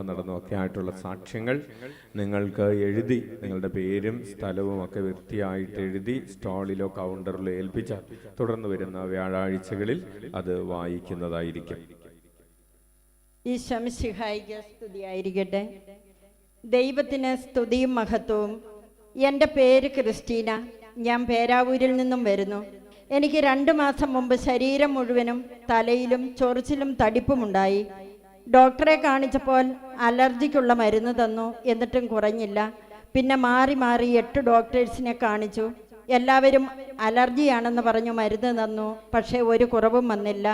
നടന്നും ഒക്കെ ആയിട്ടുള്ള സാക്ഷ്യങ്ങൾ നിങ്ങൾക്ക് എഴുതി നിങ്ങളുടെ പേരും സ്ഥലവും ഒക്കെ വൃത്തിയായിട്ട് എഴുതി സ്റ്റാളിലോ കൗണ്ടറിലോ ഏൽപ്പിച്ചാൽ തുടർന്ന് വരുന്ന വ്യാഴാഴ്ചകളിൽ അത് വായിക്കുന്നതായിരിക്കും. ഈശോ മിശിഹായിക്ക് സ്തുതിയായിരിക്കട്ടെ. ദൈവത്തിന് സ്തുതിയും മഹത്വവും. എൻ്റെ പേര് ക്രിസ്റ്റീന. ഞാൻ പേരാവൂരിൽ നിന്നും വരുന്നു. എനിക്ക് 2 മാസം മുമ്പ് ശരീരം മുഴുവനും തലയിലും ചൊറിച്ചിലും തടിപ്പുമുണ്ടായി. ഡോക്ടറെ കാണിച്ചപ്പോൾ അലർജിക്കുള്ള മരുന്ന് തന്നു. എന്നിട്ടും കുറഞ്ഞില്ല. പിന്നെ മാറി 8 ഡോക്ടേഴ്സിനെ കാണിച്ചു. എല്ലാവരും അലർജിയാണെന്ന് പറഞ്ഞു മരുന്ന് തന്നു. പക്ഷേ ഒരു കുറവും വന്നില്ല.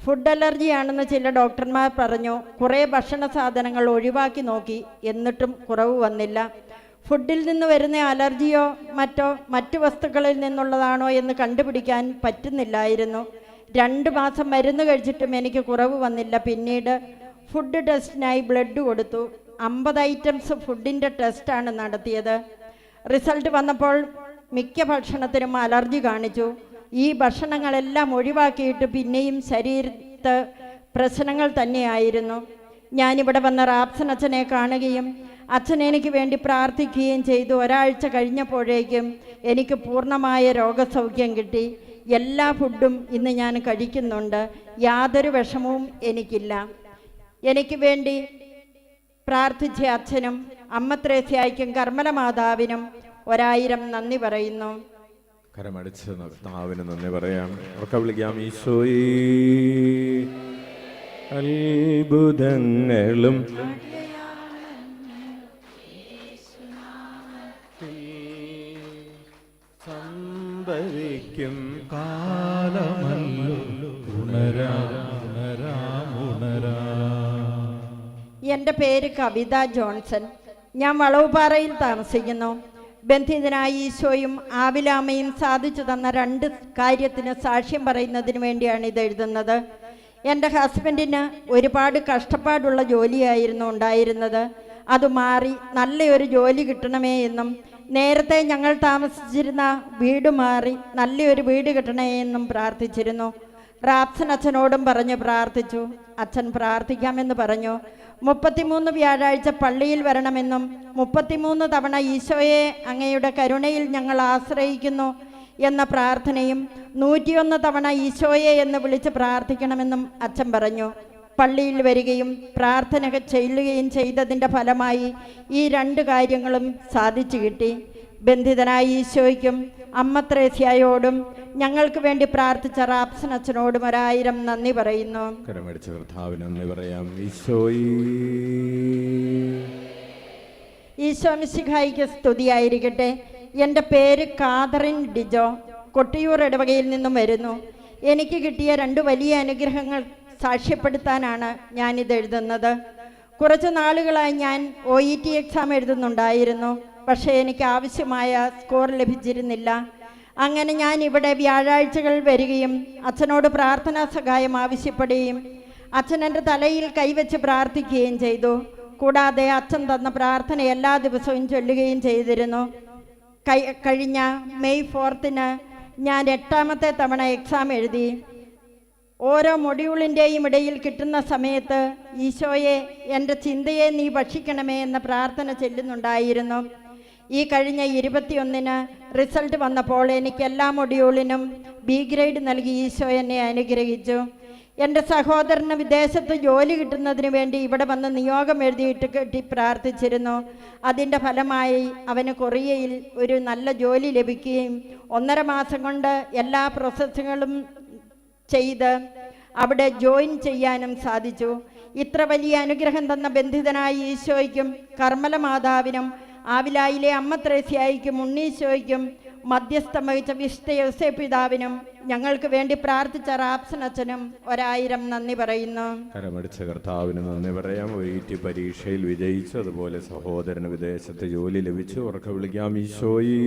ഫുഡ് അലർജിയാണെന്ന് ചില ഡോക്ടർമാർ പറഞ്ഞു. കുറേ ഭക്ഷണ സാധനങ്ങൾ ഒഴിവാക്കി നോക്കി. എന്നിട്ടും കുറവ് വന്നില്ല. ഫുഡിൽ നിന്ന് വരുന്ന അലർജിയോ മറ്റു വസ്തുക്കളിൽ നിന്നുള്ളതാണോ എന്ന് കണ്ടുപിടിക്കാൻ പറ്റുന്നില്ലായിരുന്നു. 2 മാസം മരുന്ന് കഴിച്ചിട്ടും എനിക്ക് കുറവ് വന്നില്ല. പിന്നീട് ഫുഡ് ടെസ്റ്റിനായി ബ്ലഡ് കൊടുത്തു. 50 ഐറ്റംസ് ഫുഡിൻ്റെ ടെസ്റ്റാണ് നടത്തിയത്. റിസൾട്ട് വന്നപ്പോൾ മിക്ക ഭക്ഷണത്തിനും അലർജി കാണിച്ചു. ഈ ഭക്ഷണങ്ങളെല്ലാം ഒഴിവാക്കിയിട്ട് പിന്നെയും ശരീരത്ത് പ്രശ്നങ്ങൾ തന്നെയായിരുന്നു. ഞാനിവിടെ വന്ന റാപ്സൻ അച്ഛനെ കാണുകയും അച്ഛൻ എനിക്ക് വേണ്ടി പ്രാർത്ഥിക്കുകയും ചെയ്തു. ഒരാഴ്ച കഴിഞ്ഞപ്പോഴേക്കും എനിക്ക് പൂർണ്ണമായ രോഗസൗഖ്യം കിട്ടി. എല്ലാ ഫുഡും ഇന്ന് ഞാൻ കഴിക്കുന്നുണ്ട്. യാതൊരു വിഷമവും എനിക്കില്ല. എനിക്ക് വേണ്ടി പ്രാർത്ഥിച്ച അച്ഛനും അമ്മ ത്രേസ്യായ്ക്കും കർമ്മല മാതാവിനും 1000 നന്ദി പറയുന്നു. കരമടിച്ച് കർത്താവിന് നന്ദി പറയാം. ഒക്കെ വിളിക്കാം. ഈശോയേ അത്ഭുതങ്ങളും സംഭവിക്കും കാലമല്ലോ എൻ്റെ പേര് കവിത ജോൺസൺ. ഞാൻ വളവുപാറയിൽ താമസിക്കുന്നു. ബന്ധിതനായ ഈശോയും ആവിലാമയും സാധിച്ചു തന്ന 2 കാര്യത്തിന് സാക്ഷ്യം പറയുന്നതിന് വേണ്ടിയാണ് ഇത് എഴുതുന്നത്. എൻ്റെ ഹസ്ബൻഡിന് ഒരുപാട് കഷ്ടപ്പാടുള്ള ജോലിയായിരുന്നു ഉണ്ടായിരുന്നത്. അത് മാറി നല്ലൊരു ജോലി കിട്ടണമേ എന്നും നേരത്തെ ഞങ്ങൾ താമസിച്ചിരുന്ന വീട് മാറി നല്ലൊരു വീട് കിട്ടണേ എന്നും പ്രാർത്ഥിച്ചിരുന്നു. റാപ്സൻ അച്ഛനോടും പറഞ്ഞു പ്രാർത്ഥിച്ചു. അച്ഛൻ പ്രാർത്ഥിക്കാമെന്ന് പറഞ്ഞു. 33 വ്യാഴാഴ്ച പള്ളിയിൽ വരണമെന്നും 33 തവണ ഈശോയെ അങ്ങയുടെ കരുണയിൽ ഞങ്ങൾ ആശ്രയിക്കുന്നു എന്ന പ്രാർത്ഥനയും 101 തവണ ഈശോയെ എന്ന് വിളിച്ച് പ്രാർത്ഥിക്കണമെന്നും അച്ഛൻ പറഞ്ഞു. പള്ളിയിൽ വരികയും പ്രാർത്ഥന ചെല്ലുകയും ചെയ്തതിൻ്റെ ഫലമായി ഈ 2 കാര്യങ്ങളും സാധിച്ചു കിട്ടി. ബന്ധിതനായ ഈശോയ്ക്കും അമ്മ ത്രേസ്യായോടും ഞങ്ങൾക്ക് വേണ്ടി പ്രാർത്ഥിച്ച റാപ്സൻ അച്ഛനോടും 1000 നന്ദി പറയുന്നു. കരമടിച്ച് കർത്താവിന് നന്ദി പറയാം. ഈശോയേ ഈശോ മിശിഹായിക്ക് സ്തുതിയായിരിക്കട്ടെ. എൻ്റെ പേര് കാതറിൻ ഡിജോ. കൊട്ടിയൂർ ഇടവകയിൽ നിന്നും വരുന്നു. എനിക്ക് കിട്ടിയ 2 വലിയ അനുഗ്രഹങ്ങൾ സാക്ഷ്യപ്പെടുത്താനാണ് ഞാനിത് എഴുതുന്നത്. കുറച്ച് നാളുകളായി ഞാൻ OET എക്സാം എഴുതുന്നുണ്ടായിരുന്നു. പക്ഷേ എനിക്ക് ആവശ്യമായ സ്കോർ ലഭിച്ചിരുന്നില്ല. അങ്ങനെ ഞാൻ ഇവിടെ വ്യാഴാഴ്ചകൾ വരികയും അച്ഛനോട് പ്രാർത്ഥനാ സഹായം ആവശ്യപ്പെടുകയും അച്ഛൻ എൻ്റെ തലയിൽ കൈവച്ച് പ്രാർത്ഥിക്കുകയും ചെയ്തു. കൂടാതെ അച്ഛൻ തന്ന പ്രാർത്ഥന എല്ലാ ദിവസവും ചൊല്ലുകയും ചെയ്തിരുന്നു. കഴിഞ്ഞ മെയ് 4-ന് ഞാൻ 8ാമത്തെ തവണ എക്സാം എഴുതി. ഓരോ മൊഡ്യൂളിൻ്റെയും ഇടയിൽ കിട്ടുന്ന സമയത്ത് ഈശോയെ എൻ്റെ ചിന്തയെ നീ ഭക്ഷിക്കണമേ എന്ന പ്രാർത്ഥന ചെല്ലുന്നുണ്ടായിരുന്നു. ഈ കഴിഞ്ഞ 21-ന് റിസൾട്ട് വന്നപ്പോൾ എനിക്ക് എല്ലാ മൊഡ്യൂളിനും B ഗ്രേഡ് നൽകി ഈശോ എന്നെ അനുഗ്രഹിച്ചു. എൻ്റെ സഹോദരന് വിദേശത്ത് ജോലി കിട്ടുന്നതിന് വേണ്ടി ഇവിടെ വന്ന് നിയോഗം എഴുതിയിട്ട് കെട്ടി പ്രാർത്ഥിച്ചിരുന്നു. അതിൻ്റെ ഫലമായി അവന് കൊറിയയിൽ ഒരു നല്ല ജോലി ലഭിക്കുകയും 1.5 മാസം കൊണ്ട് എല്ലാ പ്രോസസ്സുകളും ചെയ്ത് അവിടെ ജോയിൻ ചെയ്യാനും സാധിച്ചു. ഇത്ര വലിയ അനുഗ്രഹം തന്ന ബന്ധിതനായ ഈശോയ്ക്കും കർമ്മല മാതാവിനും ആവിലായിലെ അമ്മ ത്രേസ്യായ്ക്കും ഉണ്ണീശോയ്ക്കും മധ്യസ്ഥം വഹിച്ച വിശുദ്ധ യോസേപ്പ് പിതാവിനും ഞങ്ങൾക്ക് വേണ്ടി പ്രാർത്ഥിച്ച റാപ്സൻ അച്ഛനും 1000 നന്ദി പറയുന്നു. കരമടിച്ച കർത്താവിന് നന്ദി പറയാം. OET പരീക്ഷയിൽ വിജയിച്ചു. അതുപോലെ സഹോദരന് വിദേശത്ത് ജോലി ലഭിച്ചു. ഉറക്കെ വിളിക്കാം. ഈശോയേ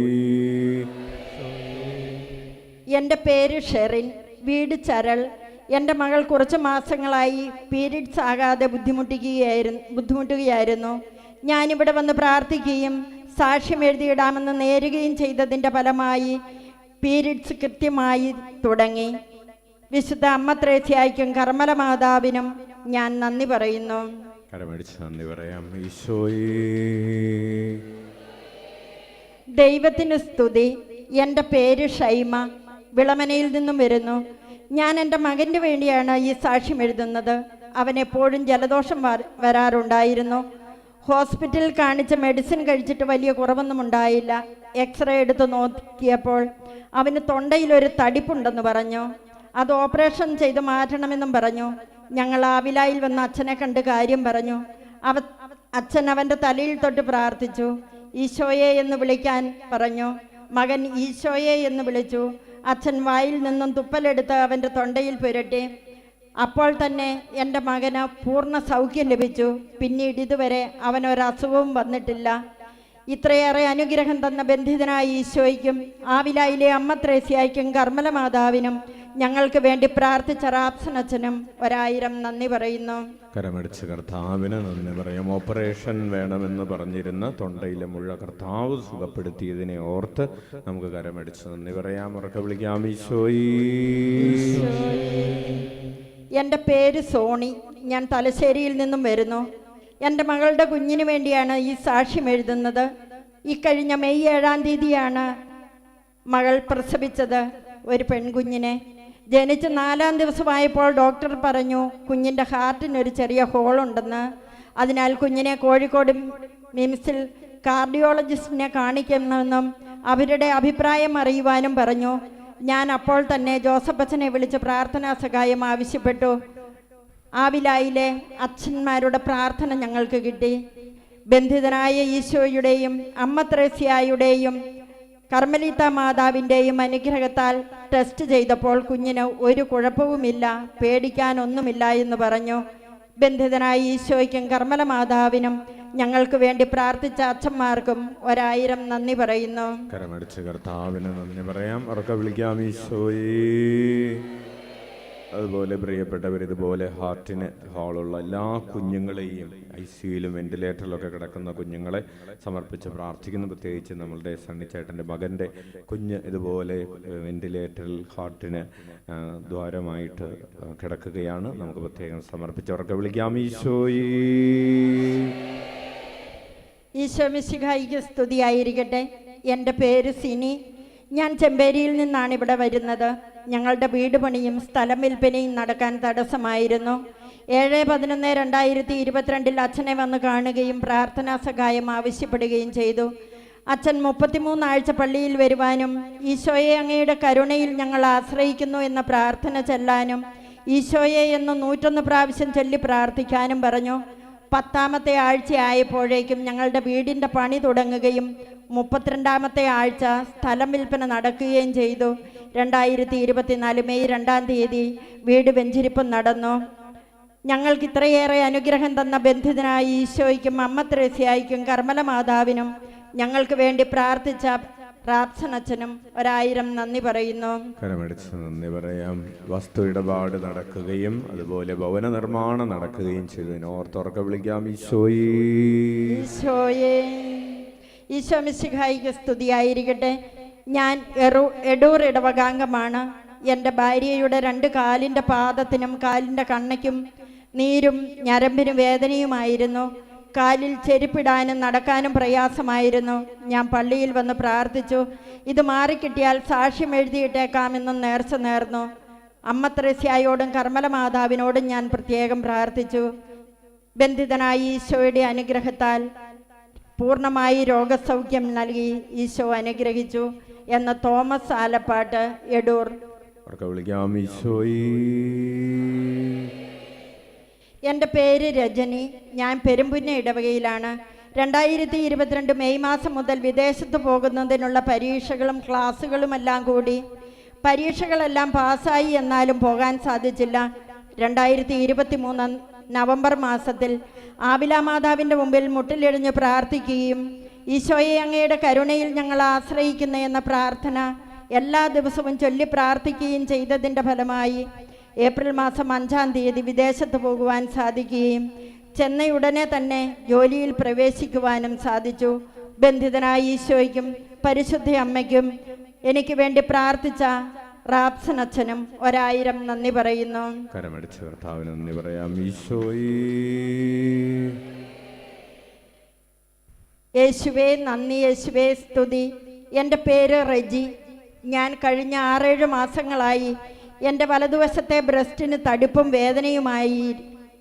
എൻ്റെ പേര് ഷെറിൻ. വീട് ചരൾ. എൻ്റെ മകൾ കുറച്ച് മാസങ്ങളായി പീരിയഡ്സ് ആകാതെ ബുദ്ധിമുട്ടുകയായിരുന്നു. ഞാനിവിടെ വന്ന് പ്രാർത്ഥിക്കുകയും സാക്ഷ്യം എഴുതിയിടാമെന്ന് നേരുകയും ചെയ്തതിൻ്റെ ഫലമായി പീരിയഡ്സ് കൃത്യമായി തുടങ്ങി. വിശുദ്ധ അമ്മ ത്രേസ്യായ്ക്കും കർമ്മല മാതാവിനും ഞാൻ നന്ദി പറയുന്നു. കരമടിച്ച് നന്ദി പറയാം. ഈശോയേ, ദൈവത്തിന് സ്തുതി. എൻ്റെ പേര് ഷൈമ, വിളമനയിൽ നിന്നും വരുന്നു. ഞാൻ എൻ്റെ മകൻ്റെ വേണ്ടിയാണ് ഈ സാക്ഷ്യം എഴുതുന്നത്. അവനെപ്പോഴും ജലദോഷം വരാറുണ്ടായിരുന്നു. ഹോസ്പിറ്റലിൽ കാണിച്ച മെഡിസിൻ കഴിച്ചിട്ട് വലിയ കുറവൊന്നും ഉണ്ടായില്ല. എക്സ്റേ എടുത്ത് നോക്കിയപ്പോൾ അവന് തൊണ്ടയിലൊരു തടിപ്പുണ്ടെന്ന് പറഞ്ഞു. അത് ഓപ്പറേഷൻ ചെയ്ത് മാറ്റണമെന്നും പറഞ്ഞു. ഞങ്ങൾ ആവിലായിൽ വന്ന് അച്ഛനെ കണ്ട് കാര്യം പറഞ്ഞു. അച്ഛൻ അവൻ്റെ തലയിൽ തൊട്ട് പ്രാർത്ഥിച്ചു. ഈശോയെ എന്ന് വിളിക്കാൻ പറഞ്ഞു. മകൻ ഈശോയെ എന്ന് വിളിച്ചു. അച്ഛൻ വായിൽ നിന്നും തുപ്പലെടുത്ത് അവൻ്റെ തൊണ്ടയിൽ പുരട്ടി. അപ്പോൾ തന്നെ എൻ്റെ മകന് പൂർണ്ണ സൗഖ്യം ലഭിച്ചു. പിന്നീട് ഇതുവരെ അവനൊരസുഖവും വന്നിട്ടില്ല. ഇത്രയേറെ അനുഗ്രഹം തന്ന ബന്ധിതനായ ഈശോയ്ക്കും ആവിലായിലെ അമ്മ ത്രേസ്യായ്ക്കും കർമ്മല മാതാവിനും ഞങ്ങൾക്ക് വേണ്ടി പ്രാർത്ഥിച്ച റാപ്സനച്ഛനും 1000 നന്ദി പറയുന്നു. കരമടിച്ച് കർത്താവിന് നന്ദി പറയാം. ഓപ്പറേഷൻ വേണമെന്ന് പറഞ്ഞിരുന്ന തൊണ്ടയിലെ മുഴ കർത്താവ് സുഖപ്പെടുത്തിയതിനെ ഓർത്ത് നമുക്ക് കരമടിച്ച് നന്ദി പറയാം. ഉറക്കെ വിളിക്കാം. ഈശോയേ. എൻ്റെ പേര് സോണി. ഞാൻ തലശ്ശേരിയിൽ നിന്നും വരുന്നു. എൻ്റെ മകളുടെ കുഞ്ഞിന് വേണ്ടിയാണ് ഈ സാക്ഷ്യം എഴുതുന്നത്. ഇക്കഴിഞ്ഞ മെയ് 7-ാം തീയതിയാണ് മകൾ പ്രസവിച്ചത്, ഒരു പെൺകുഞ്ഞിനെ. ജനിച്ച് 4-ാം ദിവസമായപ്പോൾ ഡോക്ടർ പറഞ്ഞു കുഞ്ഞിൻ്റെ ഹാർട്ടിനൊരു ചെറിയ ഹോളുണ്ടെന്ന്. അതിനാൽ കുഞ്ഞിനെ കോഴിക്കോട് മിംസിൽ കാർഡിയോളജിസ്റ്റിനെ കാണിക്കണമെന്നും അവരുടെ അഭിപ്രായം അറിയുവാനും പറഞ്ഞു. ഞാൻ അപ്പോൾ തന്നെ ജോസഫച്ചനെ വിളിച്ച് പ്രാർത്ഥനാ സഹായം ആവശ്യപ്പെട്ടു. ആവിലായിലെ അച്ഛന്മാരുടെ പ്രാർത്ഥന ഞങ്ങൾക്ക് കിട്ടി. ബന്ധിതനായ ഈശോയുടെയും അമ്മ ത്രേസ്യായുടെയും കർമ്മലീത്ത മാതാവിൻ്റെയും അനുഗ്രഹത്താൽ ടെസ്റ്റ് ചെയ്തപ്പോൾ കുഞ്ഞിന് ഒരു കുഴപ്പവുമില്ല, പേടിക്കാനൊന്നുമില്ല എന്ന് പറഞ്ഞു. ബന്ധിതനായ ഈശോയ്ക്കും കർമ്മല മാതാവിനും ഞങ്ങൾക്ക് വേണ്ടി പ്രാർത്ഥിച്ച അച്ഛന്മാർക്കും 1000 നന്ദി പറയുന്നു. കരമടിച്ച് കർത്താവിന് നന്ദി പറയാം. ഉറക്കെ വിളിക്കാം. ഈശോയേ. അതുപോലെ പ്രിയപ്പെട്ടവർ, ഇതുപോലെ ഹാർട്ടിന് ഹോളുള്ള എല്ലാ കുഞ്ഞുങ്ങളെയും ICUയിലും വെന്റിലേറ്ററിലൊക്കെ കിടക്കുന്ന കുഞ്ഞുങ്ങളെ സമർപ്പിച്ച് പ്രാർത്ഥിക്കുന്നു. പ്രത്യേകിച്ച് നമ്മളുടെ സണ്ണിച്ചേട്ടൻ്റെ മകൻ്റെ കുഞ്ഞ് ഇതുപോലെ വെന്റിലേറ്ററിൽ ഹാർട്ടിന് ദ്വാരമായിട്ട് കിടക്കുകയാണ്. നമുക്ക് പ്രത്യേകം സമർപ്പിച്ചവർക്ക് വിളിക്കാം. ഈശോയേ. ഈശോ മിശിഹായിക്ക് സ്തുതിയായിരിക്കട്ടെ. എൻ്റെ പേര് സിനി. ഞാൻ ചെമ്പേരിയിൽ നിന്നാണ് ഇവിടെ വരുന്നത്. ഞങ്ങളുടെ വീട് പണിയും സ്ഥലം വിൽപ്പനയും നടക്കാൻ തടസ്സമായിരുന്നു. 7/11/2022 അച്ഛനെ വന്ന് കാണുകയും പ്രാർത്ഥനാ സഹായം ആവശ്യപ്പെടുകയും ചെയ്തു. അച്ഛൻ 33 ആഴ്ച പള്ളിയിൽ വരുവാനും ഈശോയെ അങ്ങയുടെ കരുണയിൽ ഞങ്ങൾ ആശ്രയിക്കുന്നു എന്ന പ്രാർത്ഥന ചെല്ലാനും ഈശോയെ എന്ന് 101 പ്രാവശ്യം ചൊല്ലി പ്രാർത്ഥിക്കാനും പറഞ്ഞു. 10ാമത്തെ ആഴ്ചയായപ്പോഴേക്കും ഞങ്ങളുടെ വീടിൻ്റെ പണി തുടങ്ങുകയും 32ാമത്തെ ആഴ്ച സ്ഥലം വിൽപ്പന നടക്കുകയും ചെയ്തു. 2024 മെയ് 2-ാം തീയതി വീട് വെഞ്ചിരിപ്പും നടന്നു. ഞങ്ങൾക്ക് ഇത്രയേറെ അനുഗ്രഹം തന്ന ബന്ധിതനായ ഈശോയ്ക്കും അമ്മ ത്രേസ്യായ്ക്കും കർമ്മല മാതാവിനും ഞങ്ങൾക്ക് വേണ്ടി പ്രാർത്ഥിച്ച റാപ്സനച്ഛനും 1000 നന്ദി പറയുന്നു. കരമടിച്ച് നന്ദി പറയാം. വസ്തു ഇടപാട് നടക്കുകയും അതുപോലെ ഭവന നിർമ്മാണം നടക്കുകയും ചെയ്തതിന് ഓർത്തുറക്കെ വിളിക്കാം. ഈശോയേ. ഈശോയേ. ഈശോ മിശിഹായിക്ക് സ്തുതിയായിരിക്കട്ടെ. ഞാൻ എടൂർ ഇടവകാംഗമാണ്. എൻ്റെ ഭാര്യയുടെ 2 കാലിൻ്റെ പാദത്തിനും കാലിൻ്റെ കണ്ണയ്ക്കും നീരും ഞരമ്പിനും വേദനയുമായിരുന്നു. കാലിൽ ചെരുപ്പിടാനും നടക്കാനും പ്രയാസമായിരുന്നു. ഞാൻ പള്ളിയിൽ വന്ന് പ്രാർത്ഥിച്ചു. ഇത് മാറിക്കിട്ടിയാൽ സാക്ഷ്യം എഴുതിയിട്ടേക്കാമെന്നും നേർച്ച നേർന്നു. അമ്മ ത്രേസ്യായോടും കർമ്മല മാതാവിനോടും ഞാൻ പ്രത്യേകം പ്രാർത്ഥിച്ചു. ബന്ധിതനായ ഈശോയുടെ അനുഗ്രഹത്താൽ പൂർണ്ണമായി രോഗസൗഖ്യം നൽകി ഈശോ അനുഗ്രഹിച്ചു എന്ന തോമസ് ആലപ്പാട്ട്, എടൂർ. വിളിക്കാം. ഈശോയേ. എൻ്റെ പേര് രജനി. ഞാൻ പെരുമ്പുന്ന ഇടവകയിലാണ്. 2022 മെയ് മാസം മുതൽ വിദേശത്ത് പോകുന്നതിനുള്ള പരീക്ഷകളും ക്ലാസ്സുകളുമെല്ലാം കൂടി. പരീക്ഷകളെല്ലാം പാസ്സായി, എന്നാലും പോകാൻ സാധിച്ചില്ല. 2023 നവംബർ മാസത്തിൽ ആവില മാതാവിൻ്റെ മുമ്പിൽ മുട്ടിലിടിഞ്ഞ് പ്രാർത്ഥിക്കുകയും ഈശോയെ അങ്ങയുടെ കരുണയിൽ ഞങ്ങൾ ആശ്രയിക്കുന്ന എന്ന പ്രാർത്ഥന എല്ലാ ദിവസവും ചൊല്ലി പ്രാർത്ഥിക്കുകയും ചെയ്തതിൻ്റെ ഫലമായി ഏപ്രിൽ മാസം 5-ാം തീയതി വിദേശത്ത് പോകുവാൻ സാധിക്കുകയും ചെന്ന ഉടനെ തന്നെ ജോലിയിൽ പ്രവേശിക്കുവാനും സാധിച്ചു. ബന്ധിതനായ ഈശോയ്ക്കും പരിശുദ്ധ അമ്മയ്ക്കും എനിക്ക് വേണ്ടി പ്രാർത്ഥിച്ച റാപ്സൻ അച്ഛനും 1000 നന്ദി പറയുന്നു. കരമടിച്ച് കർത്താവിന് നന്ദി പറയാം. ഈശോയേ യേശുവേ നന്ദി, യേശുവേ സ്തുതി. എൻ്റെ പേര് റെജി. ഞാൻ കഴിഞ്ഞ 6-7 മാസങ്ങളായി എൻ്റെ വലതുവശത്തെ ബ്രസ്റ്റിന് തടിപ്പും വേദനയുമായി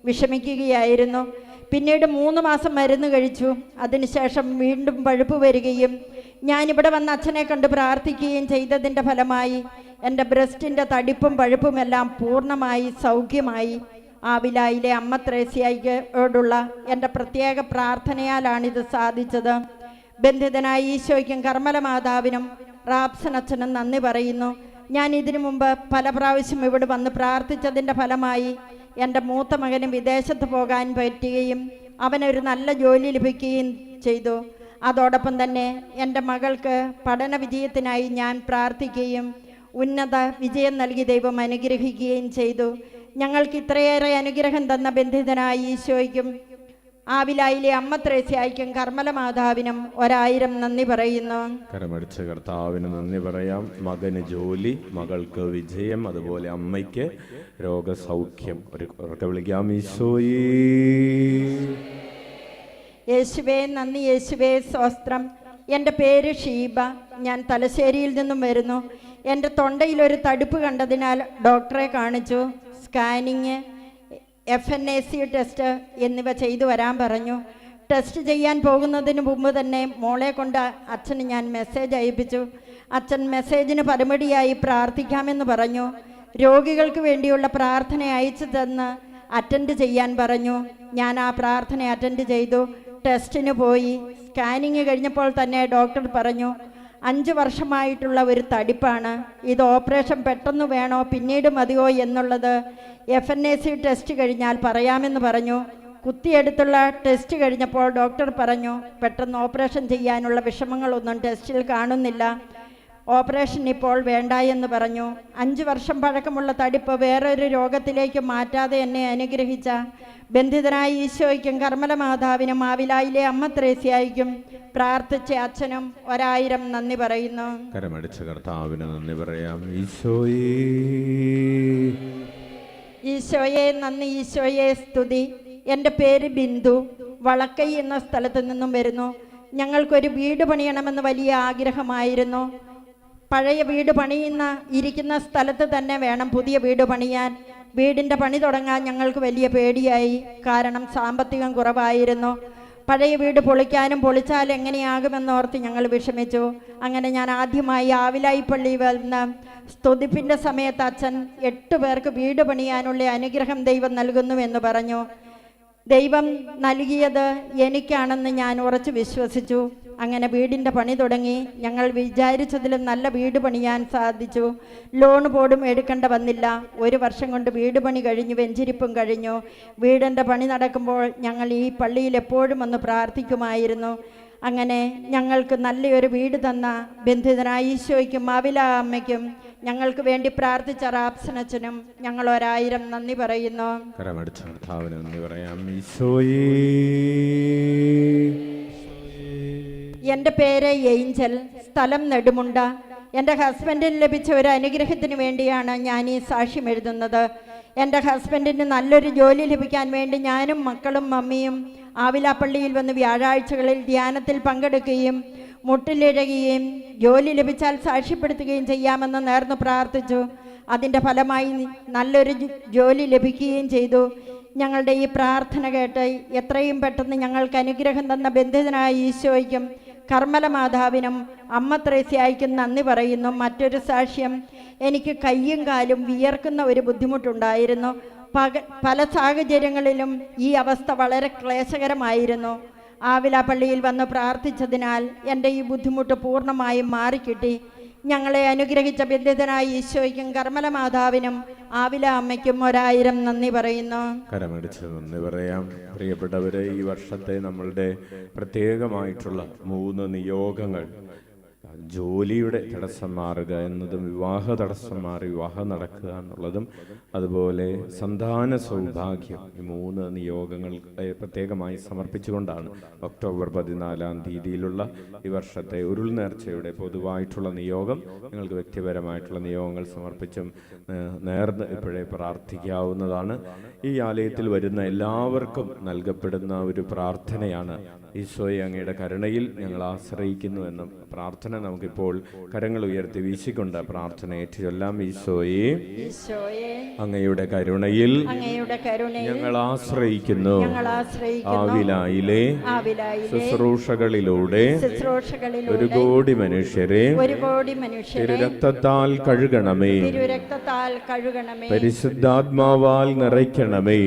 വിഷമിക്കുകയായിരുന്നു. പിന്നീട് 3 മാസം മരുന്ന് കഴിച്ചു. അതിനുശേഷം വീണ്ടും പഴുപ്പ് വരികയും ഞാനിവിടെ വന്ന് അച്ഛനെ കണ്ട് പ്രാർത്ഥിക്കുകയും ചെയ്തതിൻ്റെ ഫലമായി എൻ്റെ ബ്രസ്റ്റിൻ്റെ പഴുപ്പുമെല്ലാം പൂർണ്ണമായി സൗഖ്യമായി. ആവിലായിലെ അമ്മ ത്രേസ്യയോടുള്ള എൻ്റെ പ്രത്യേക പ്രാർത്ഥനയാലാണിത് സാധിച്ചത്. ബന്ധിതനായ ഈശോയ്ക്കും കർമ്മല മാതാവിനും റാപ്സൻ അച്ഛനും നന്ദി പറയുന്നു. ഞാൻ ഇതിനു മുമ്പ് പല പ്രാവശ്യം ഇവിടെ വന്ന് പ്രാർത്ഥിച്ചതിൻ്റെ ഫലമായി എൻ്റെ മൂത്ത മകന് വിദേശത്ത് പോകാൻ പറ്റുകയും അവനൊരു നല്ല ജോലി ലഭിക്കുകയും ചെയ്തു. അതോടൊപ്പം തന്നെ എൻ്റെ മകൾക്ക് പഠന വിജയത്തിനായി ഞാൻ പ്രാർത്ഥിക്കുകയും ഉന്നത വിജയം നൽകി ദൈവം അനുഗ്രഹിക്കുകയും ചെയ്തു. ഞങ്ങൾക്ക് ഇത്രയേറെ അനുഗ്രഹം തന്ന ബന്ധിതനായ ഈശോയ്ക്കും ആവിലായിലെ അമ്മ ത്രേസ്യയ്ക്കും കർമ്മല മാതാവിനും 1000 നന്ദി പറയുന്നു. കരമടിച്ച കർത്താവിന് നന്ദി പറയാം. മകന് ജോലി, മകൾക്ക് വിജയം, അതുപോലെ അമ്മയ്ക്ക് രോഗസൗഖ്യം. ഒരു വിളിക്കാം. ഈശോയേ യേശുവേ നന്ദി, യേശുവേ സ്തോത്രം. എൻ്റെ പേര് ഷീബ. ഞാൻ തലശ്ശേരിയിൽ നിന്നും വരുന്നു. എൻ്റെ തൊണ്ടയിലൊരു തടുപ്പ് കണ്ടതിനാൽ ഡോക്ടറെ കാണിച്ചു. സ്കാനിങ്, FNAC ടെസ്റ്റ് എന്നിവ ചെയ്തു വരാൻ പറഞ്ഞു. ടെസ്റ്റ് ചെയ്യാൻ പോകുന്നതിന് മുമ്പ് തന്നെ മോളെ കൊണ്ട് അച്ഛന് ഞാൻ മെസ്സേജ് അയപ്പിച്ചു. അച്ഛൻ മെസ്സേജിന് പരമടിയായി പ്രാർത്ഥിക്കാമെന്ന് പറഞ്ഞു. രോഗികൾക്ക് വേണ്ടിയുള്ള പ്രാർത്ഥന അയച്ചു തന്ന് അറ്റൻഡ് ചെയ്യാൻ പറഞ്ഞു. ഞാൻ ആ പ്രാർത്ഥന അറ്റൻഡ് ചെയ്തു. ടെസ്റ്റിന് പോയി. സ്കാനിങ് കഴിഞ്ഞപ്പോൾ തന്നെ ഡോക്ടർ പറഞ്ഞു 5 വർഷമായിട്ടുള്ള ഒരു തടിപ്പാണ്. ഇത് ഓപ്പറേഷൻ പെട്ടെന്ന് വേണോ പിന്നീട് മതിയോ എന്നുള്ളത് FNAC ടെസ്റ്റ് കഴിഞ്ഞാൽ പറയാമെന്ന് പറഞ്ഞു. കുത്തിയെടുത്തുള്ള ടെസ്റ്റ് കഴിഞ്ഞപ്പോൾ ഡോക്ടർ പറഞ്ഞു പെട്ടെന്ന് ഓപ്പറേഷൻ ചെയ്യാനുള്ള വിഷമങ്ങളൊന്നും ടെസ്റ്റിൽ കാണുന്നില്ല, ഓപ്പറേഷൻ ഇപ്പോൾ വേണ്ട എന്ന് പറഞ്ഞു. 5 വർഷം പഴക്കമുള്ള തടിപ്പ് വേറൊരു രോഗത്തിലേക്ക് മാറ്റാതെ എന്നെ അനുഗ്രഹിച്ച ബന്ധിതനായ ഈശോയ്ക്കും കർമ്മല മാതാവിനും ആവിലായിലെ അമ്മ ത്രേസ്യയ്ക്കും പ്രാർത്ഥിച്ച അച്ഛനും 1000 നന്ദി പറയുന്നു. കരമടിച്ച കർത്താവിന് നന്ദി പറയാം. ഈശോയേ ഈശോയെ നന്ദി, ഈശോയെ സ്തുതി. എൻ്റെ പേര് ബിന്ദു. വളക്കൈ എന്ന സ്ഥലത്ത് നിന്നും വരുന്നു. ഞങ്ങൾക്കൊരു വീട് പണിയണമെന്ന് വലിയ ആഗ്രഹമായിരുന്നു. പഴയ വീട് ഇരിക്കുന്ന സ്ഥലത്ത് തന്നെ വേണം പുതിയ വീട് പണിയാൻ. വീടിൻ്റെ പണി തുടങ്ങാൻ ഞങ്ങൾക്ക് വലിയ പേടിയായി. കാരണം സാമ്പത്തികം കുറവായിരുന്നു. പഴയ വീട് പൊളിക്കാനും പൊളിച്ചാൽ എങ്ങനെയാകുമെന്നോർത്ത് ഞങ്ങൾ വിഷമിച്ചു. അങ്ങനെ ഞാൻ ആദ്യമായി ആവിലായി പള്ളി വന്ന് സ്തുതിപ്പിൻ്റെ സമയത്ത് അച്ഛൻ 8 പേർക്ക് വീട് പണിയാനുള്ള അനുഗ്രഹം ദൈവം നൽകുന്നുവെന്ന് പറഞ്ഞു. ദൈവം നൽകിയത് എനിക്കാണെന്ന് ഞാൻ ഉറച്ചു വിശ്വസിച്ചു. അങ്ങനെ വീടിൻ്റെ പണി തുടങ്ങി. ഞങ്ങൾ വിചാരിച്ചതിലും നല്ല വീട് പണിയാൻ സാധിച്ചു. ലോൺ പോലും എടുക്കേണ്ട വന്നില്ല. 1 വർഷം കൊണ്ട് വീട് പണി കഴിഞ്ഞു, വെഞ്ചിരിപ്പും കഴിഞ്ഞു. വീടിൻ്റെ പണി നടക്കുമ്പോൾ ഞങ്ങൾ ഈ പള്ളിയിൽ എപ്പോഴും ഒന്ന് പ്രാർത്ഥിക്കുമായിരുന്നു. അങ്ങനെ ഞങ്ങൾക്ക് നല്ലൊരു വീട് തന്ന ബന്ധിതനായ ഈശോയ്ക്കും മാവില അമ്മയ്ക്കും ഞങ്ങൾക്ക് വേണ്ടി പ്രാർത്ഥിച്ച റാപ്സനച്ചനും ഞങ്ങൾ 1000 നന്ദി പറയുന്നു. കരമടിച്ച കർത്താവിന് നന്ദി പറയാം. ഈശോയേ എൻ്റെ പേര് ഏഞ്ചൽ. സ്ഥലം നെടുമുണ്ട. എൻ്റെ ഹസ്ബൻഡിന് ലഭിച്ച ഒരു അനുഗ്രഹത്തിന് വേണ്ടിയാണ് ഞാൻ ഈ സാക്ഷ്യം എഴുതുന്നത്. എൻ്റെ ഹസ്ബൻഡിന് നല്ലൊരു ജോലി ലഭിക്കാൻ വേണ്ടി ഞാനും മക്കളും മമ്മിയും ആവിലാപ്പള്ളിയിൽ വന്ന് വ്യാഴാഴ്ചകളിൽ ധ്യാനത്തിൽ പങ്കെടുക്കുകയും മുട്ടിലിഴകുകയും ജോലി ലഭിച്ചാൽ സാക്ഷ്യപ്പെടുത്തുകയും ചെയ്യാമെന്ന് നേർന്നു പ്രാർത്ഥിച്ചു. അതിൻ്റെ ഫലമായി നല്ലൊരു ജോലി ലഭിക്കുകയും ചെയ്തു. ഞങ്ങളുടെ ഈ പ്രാർത്ഥന കേട്ട് എത്രയും പെട്ടെന്ന് ഞങ്ങൾക്ക് അനുഗ്രഹം തന്ന ബന്ധിതനായ ഈശോയ്ക്കും കർമ്മല മാതാവിനും അമ്മ ത്രേസ്യയ്ക്കും നന്ദി പറയുന്നു. മറ്റൊരു സാക്ഷ്യം, എനിക്ക് കയ്യും കാലും വിയർക്കുന്ന ഒരു ബുദ്ധിമുട്ടുണ്ടായിരുന്നു. പല സാഹചര്യങ്ങളിലും ഈ അവസ്ഥ വളരെ ക്ലേശകരമായിരുന്നു. ആവില പള്ളിയിൽ വന്ന് പ്രാർത്ഥിച്ചതിനാൽ എൻ്റെ ഈ ബുദ്ധിമുട്ട് പൂർണ്ണമായും മാറിക്കിട്ടി. ഞങ്ങളെ അനുഗ്രഹിച്ച ബന്ധിതനായ ഈശോയ്ക്കും കർമ്മല മാതാവിനും ആവില അമ്മയ്ക്കും 1000 നന്ദി പറയുന്നു. കരമടിച്ച് നന്ദി പറയാം. പ്രിയപ്പെട്ടവരെ, ഈ വർഷത്തെ നമ്മളുടെ പ്രത്യേകമായിട്ടുള്ള 3 നിയോഗങ്ങൾ ജോലിയുടെ തടസ്സം മാറുക എന്നതും, വിവാഹ തടസ്സം മാറി വിവാഹം നടക്കുക എന്നുള്ളതും, അതുപോലെ സന്താന സൗഭാഗ്യം, ഈ 3 നിയോഗങ്ങളെ പ്രത്യേകമായി സമർപ്പിച്ചുകൊണ്ടാണ് ഒക്ടോബർ 14 തീയതിയിലുള്ള ഈ വർഷത്തെ ഉരുൾ നേർച്ചയുടെ പൊതുവായിട്ടുള്ള നിയോഗം. നിങ്ങൾക്ക് വ്യക്തിപരമായിട്ടുള്ള നിയോഗങ്ങൾ സമർപ്പിച്ചും നേർന്ന് ഇപ്പോഴേ പ്രാർത്ഥിക്കാവുന്നതാണ്. ഈ ആലയത്തിൽ വരുന്ന എല്ലാവർക്കും നൽകപ്പെടുന്ന ഒരു പ്രാർത്ഥനയാണ്, ഈശോയെ അങ്ങയുടെ കരുണയിൽ ഞങ്ങൾ ആശ്രയിക്കുന്നു എന്ന പ്രാർത്ഥന. നമുക്കിപ്പോൾ കരങ്ങൾ ഉയർത്തി വീശിക്കൊണ്ട് പ്രാർത്ഥന ഏറ്റുചൊല്ലാം. ഈശോയെ അങ്ങയുടെ കരുണയിൽ ഞങ്ങൾ ആശ്രയിക്കുന്നു. ആവിലായിലെ ശുശ്രൂഷകളിലൂടെ 1 കോടി മനുഷ്യരെ തിരുരക്തത്താൽ കഴുകണമേ, പരിശുദ്ധാത്മാവാൽ നിറയ്ക്കണമേ,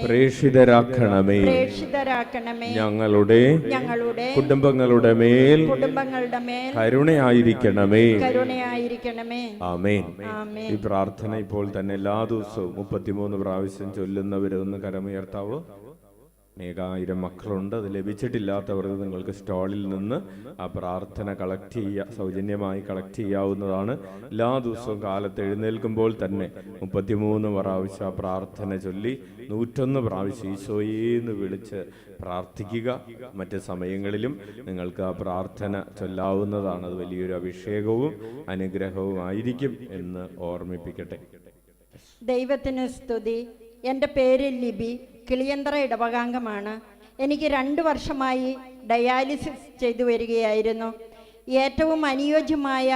പ്രേഷിതരാക്കണമേ. ഞങ്ങളുടെ കുടുംബങ്ങളുടെ മേൽ കരുണയായിരിക്കണമേ. ആമേൻ. ഈ പ്രാർത്ഥന ഇപ്പോൾ തന്നെ എല്ലാ ദിവസവും 33 പ്രാവശ്യം ചൊല്ലുന്നവരൊന്ന് കരമുയർത്താവോ? അനേകായിരം മക്കളുണ്ട്. അത് ലഭിച്ചിട്ടില്ലാത്തവർക്ക് നിങ്ങൾക്ക് സ്റ്റാളിൽ നിന്ന് ആ പ്രാർത്ഥന സൗജന്യമായി കളക്ട് ചെയ്യാവുന്നതാണ്. എല്ലാ ദിവസവും കാലത്ത് എഴുന്നേൽക്കുമ്പോൾ തന്നെ 33 പ്രാവശ്യം ആ പ്രാർത്ഥന ചൊല്ലി 101 പ്രാവശ്യം ഈശോയേന്ന് വിളിച്ച് പ്രാർത്ഥിക്കുക. മറ്റ് സമയങ്ങളിലും നിങ്ങൾക്ക് ആ പ്രാർത്ഥന ചൊല്ലാവുന്നതാണ്. അത് വലിയൊരു അഭിഷേകവും അനുഗ്രഹവും ആയിരിക്കും എന്ന് ഓർമ്മിപ്പിക്കട്ടെ. ദൈവത്തിന് സ്തുതി. എൻ്റെ പേര് ലിബി, കിളിയന്തറ ഇടവകാംഗമാണ്. എനിക്ക് 2 വർഷമായി ഡയാലിസിസ് ചെയ്തു വരികയായിരുന്നു. ഏറ്റവും അനുയോജ്യമായ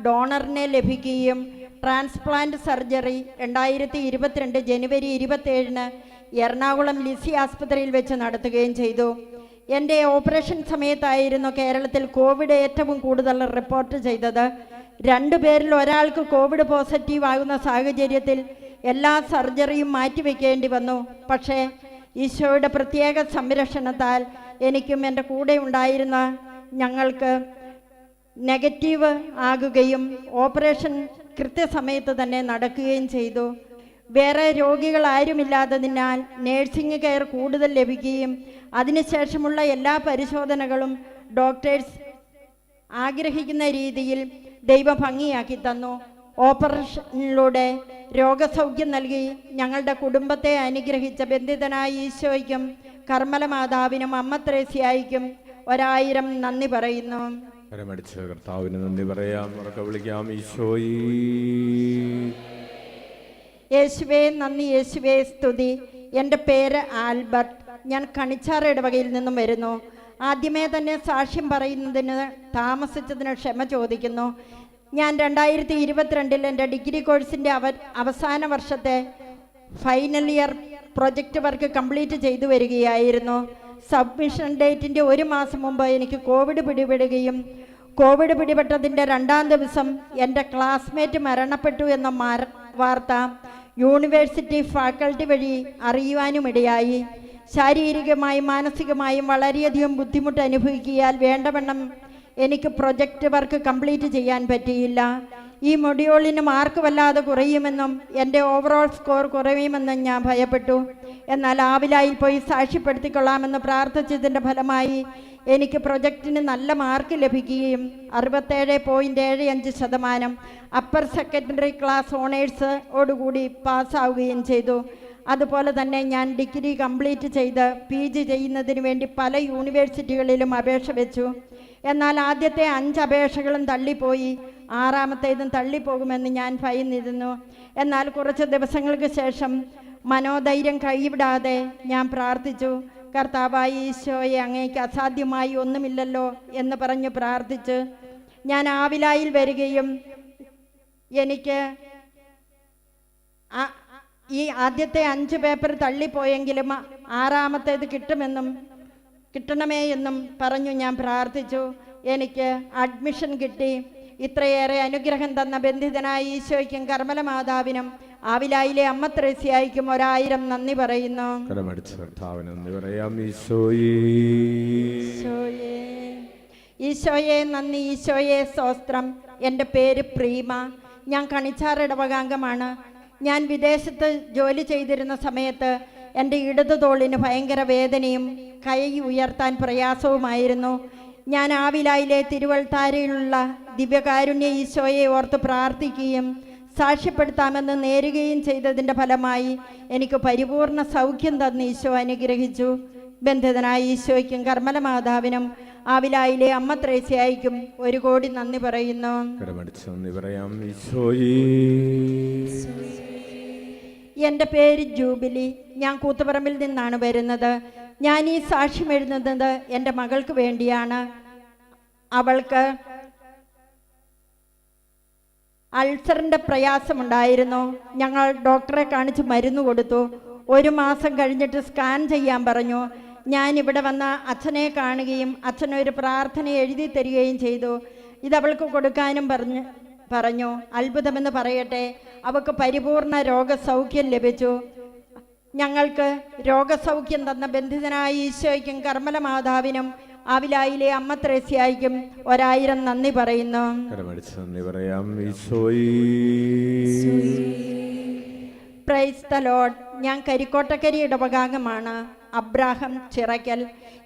ഡോണറിനെ ലഭിക്കുകയും ട്രാൻസ്പ്ലാന്റ് സർജറി 2022 ജനുവരി 27 എറണാകുളം ലിസി ആസ്പത്രിയിൽ വെച്ച് നടത്തുകയും ചെയ്തു. എൻ്റെ ഓപ്പറേഷൻ സമയത്തായിരുന്നു കേരളത്തിൽ കോവിഡ് ഏറ്റവും കൂടുതൽ റിപ്പോർട്ട് ചെയ്തത്. 2 പേരിൽ ഒരാൾക്ക് കോവിഡ് പോസിറ്റീവ് ആകുന്ന സാഹചര്യത്തിൽ എല്ലാ സർജറിയും മാറ്റിവെക്കേണ്ടി വന്നു. പക്ഷേ ഈശോയുടെ പ്രത്യേക സംരക്ഷണത്താൽ എനിക്കും എൻ്റെ കൂടെ ഉണ്ടായിരുന്ന ഞങ്ങൾക്ക് നെഗറ്റീവ് ആകുകയും ഓപ്പറേഷൻ കൃത്യസമയത്ത് തന്നെ നടക്കുകയും ചെയ്തു. വേറെ രോഗികൾ ആരുമില്ലാത്തതിനാൽ നേഴ്സിംഗ് കെയർ കൂടുതൽ ലഭിക്കുകയും അതിനുശേഷമുള്ള എല്ലാ പരിശോധനകളും ഡോക്ടേഴ്സ് ആഗ്രഹിക്കുന്ന രീതിയിൽ ദൈവം ഭംഗിയാക്കി തന്നു. ഓപ്പറേഷനിലൂടെ രോഗസൗഖ്യം നൽകി ഞങ്ങളുടെ കുടുംബത്തെ അനുഗ്രഹിച്ച ബന്ധിതനായ ഈശോയ്ക്കും കർമ്മല മാതാവിനും അമ്മ ത്രേസ്യായിക്കും 1000 നന്ദി പറയുന്നു. കർത്താവിന് നന്ദി പറയാം. വിളിക്കാം. ഈശോയേ യേശുവേ നന്ദി, യേശുവേ സ്തുതി. എൻ്റെ പേര് ആൽബർട്ട്. ഞാൻ കണിച്ചാറ ഇടവകയിൽ നിന്നും വരുന്നു. ആദ്യമേ തന്നെ സാക്ഷ്യം പറയുന്നതിന് താമസിച്ചതിന് ക്ഷമ ചോദിക്കുന്നു. ഞാൻ 2022 എൻ്റെ ഡിഗ്രി കോഴ്സിൻ്റെ അവസാന വർഷത്തെ final year project work complete ചെയ്തു വരികയായിരുന്നു. സബ്മിഷൻ ഡേറ്റിൻ്റെ 1 മാസം മുമ്പ് എനിക്ക് കോവിഡ് പിടിപെടുകയും കോവിഡ് പിടിപെട്ടതിൻ്റെ 2-ാം ദിവസം എൻ്റെ ക്ലാസ്മേറ്റ് മരണപ്പെട്ടു എന്ന വാർത്ത യൂണിവേഴ്സിറ്റി ഫാക്കൽറ്റി വഴി അറിയുവാനുമിടയായി. ശാരീരികമായും മാനസികമായും വളരെയധികം ബുദ്ധിമുട്ട് അനുഭവിക്കിയാൽ വേണ്ടവണ്ണം എനിക്ക് പ്രൊജക്റ്റ് വർക്ക് കംപ്ലീറ്റ് ചെയ്യാൻ പറ്റിയില്ല. ഈ മൊഡ്യൂളിന് മാർക്ക് വല്ലാതെ കുറയുമെന്നും എൻ്റെ ഓവറോൾ സ്കോർ കുറയുമെന്നും ഞാൻ ഭയപ്പെട്ടു. എന്നാൽ ആവിലായിൽ പോയി സാക്ഷ്യപ്പെടുത്തിക്കൊള്ളാമെന്ന് പ്രാർത്ഥിച്ചതിൻ്റെ ഫലമായി എനിക്ക് പ്രൊജക്റ്റിന് നല്ല മാർക്ക് ലഭിക്കുകയും 67.75% അപ്പർ സെക്കൻഡറി ക്ലാസ് ഓണേഴ്സ് ഓടുകൂടി പാസ്സാവുകയും ചെയ്തു. അതുപോലെ തന്നെ ഞാൻ ഡിഗ്രി കംപ്ലീറ്റ് ചെയ്ത് PG ചെയ്യുന്നതിന് വേണ്ടി പല യൂണിവേഴ്സിറ്റികളിലും അപേക്ഷ വെച്ചു. എന്നാൽ ആദ്യത്തെ 5 അപേക്ഷകളും തള്ളിപ്പോയി. 6-ാമത്തേതും തള്ളിപ്പോകുമെന്ന് ഞാൻ ഭയന്നിരുന്നു. എന്നാൽ കുറച്ച് ദിവസങ്ങൾക്ക് ശേഷം മനോധൈര്യം കൈവിടാതെ ഞാൻ പ്രാർത്ഥിച്ചു. കർത്താവായ ഈശോയെ, അങ്ങേക്ക് അസാധ്യമായി ഒന്നുമില്ലല്ലോ എന്ന് പറഞ്ഞു പ്രാർത്ഥിച്ച് ഞാൻ ആവിലായിൽ വരികയും എനിക്ക് ഈ ആദ്യത്തെ 5 പേപ്പർ തള്ളിപ്പോയെങ്കിലും 6-ാമത്തേത് കിട്ടണമേ എന്നും പറഞ്ഞു ഞാൻ പ്രാർത്ഥിച്ചു. എനിക്ക് അഡ്മിഷൻ കിട്ടി. ഇത്രയേറെ അനുഗ്രഹം തന്ന ബന്ധിതനായ ഈശോയ്ക്കും കർമ്മല മാതാവിനും ആവിലായിലെ അമ്മ ത്രേസ്യായിക്കും 1000 നന്ദി പറയുന്നു. ഈശോയെ നന്ദി, ഈശോയെ സ്തോത്രം. എൻ്റെ പേര് പ്രീമ. ഞാൻ കണിച്ചാറ ഇടവകാംഗമാണ്. ഞാൻ വിദേശത്ത് ജോലി ചെയ്തിരുന്ന സമയത്ത് എൻ്റെ ഇടതു തോളിന് ഭയങ്കര വേദനയും കൈ ഉയർത്താൻ പ്രയാസവുമായിരുന്നു. ഞാൻ ആവിലായിലെ തിരുവൾത്താരയിലുള്ള ദിവ്യകാരുണ്യ ഈശോയെ ഓർത്ത് പ്രാർത്ഥിക്കുകയും സാക്ഷ്യപ്പെടുത്താമെന്ന് നേരുകയും ചെയ്തതിൻ്റെ ഫലമായി എനിക്ക് പരിപൂർണ സൗഖ്യം തന്ന് ഈശോ അനുഗ്രഹിച്ചു. ബന്ധിതനായ ഈശോയ്ക്കും കർമ്മല മാതാവിനും ആവിലായിലെ അമ്മ ത്രേസ്യായിക്കും 1 കോടി നന്ദി പറയുന്നു. എൻ്റെ പേര് ജൂബിലി. ഞാൻ കൂത്തുപറമ്പിൽ നിന്നാണ് വരുന്നത്. ഞാൻ ഈ സാക്ഷ്യം എഴുതുന്നത് എൻ്റെ മകൾക്ക് വേണ്ടിയാണ്. അവൾക്ക് അൾസറിൻ്റെ പ്രയാസമുണ്ടായിരുന്നു. ഞങ്ങൾ ഡോക്ടറെ കാണിച്ച് മരുന്ന് കൊടുത്തു. 1 മാസം കഴിഞ്ഞിട്ട് സ്കാൻ ചെയ്യാൻ പറഞ്ഞു. ഞാൻ ഇവിടെ വന്ന അച്ഛനെ കാണുകയും അച്ഛനൊരു പ്രാർത്ഥന എഴുതി തരികയും ചെയ്തു. ഇതവൾക്ക് കൊടുക്കാനും പറഞ്ഞു. അത്ഭുതമെന്ന് പറയട്ടെ, അവൾക്ക് പരിപൂർണ രോഗസൗഖ്യം ലഭിച്ചു. ഞങ്ങൾക്ക് രോഗസൗഖ്യം തന്ന ബന്ധിതനായ ഈശോയ്ക്കും കർമ്മല മാതാവിനും ആവിലായിലെ അമ്മ ത്രേസ്യായിക്കും 1000 നന്ദി പറയുന്നു. Praise the Lord. ഞാൻ കരിക്കോട്ടക്കരി ഇടവകാംഗമാണ്. അബ്രാഹം ചിറയ്ക്കൽ.